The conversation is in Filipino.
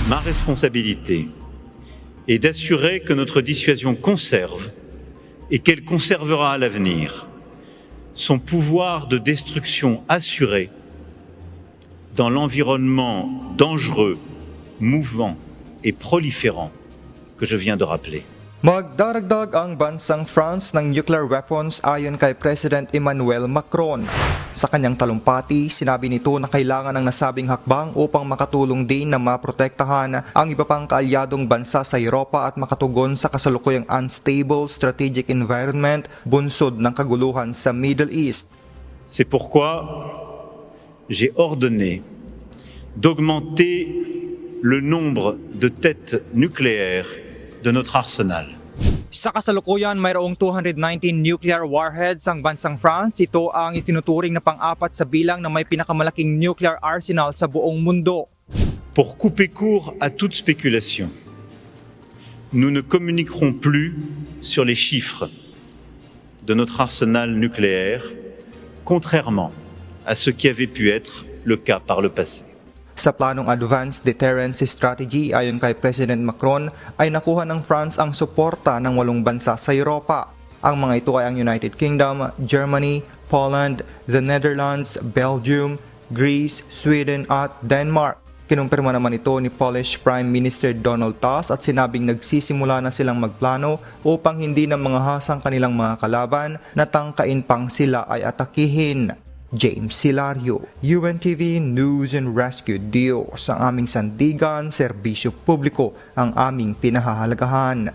Ma responsabilité est d'assurer que notre dissuasion conserve et qu'elle conservera à l'avenir son pouvoir de destruction assuré dans l'environnement dangereux, mouvant et proliférant que je viens de rappeler. Magdaragdag ang bansang France ng nuclear weapons ayon kay President Emmanuel Macron. Sa kanyang talumpati, sinabi nito na kailangan ng nasabing hakbang upang makatulong din na maprotektahan ang iba pang kaalyadong bansa sa Europa at makatugon sa kasalukuyang unstable strategic environment bunsod ng kaguluhan sa Middle East. C'est pourquoi j'ai ordonné d'augmenter le nombre de têtes nucléaires de notre arsenal. Sa kasalukuyan, mayroong 219 nuclear warheads ang bansang France. Ito ang itinuturing na pang-apat sa bilang na may pinakamalaking nuclear arsenal sa buong mundo. Pour couper court à toute spéculation, nous ne communiquerons plus sur les chiffres de notre arsenal nucléaire, contrairement à ce qui avait pu être le cas par le passé. Sa planong Advanced Deterrence Strategy ayon kay President Macron ay nakuha ng France ang suporta ng 8 bansa sa Europa. Ang mga ito ay ang United Kingdom, Germany, Poland, the Netherlands, Belgium, Greece, Sweden at Denmark. Kinumpirma naman ito ni Polish Prime Minister Donald Tusk at sinabing nagsisimula na silang magplano upang hindi na mangahasang kanilang mga kalaban na tangkain pang sila ay atakihin. James Silario, UNTV News and Rescue. Diyos ang aming sandigan, serbisyo publiko ang aming pinahahalagahan.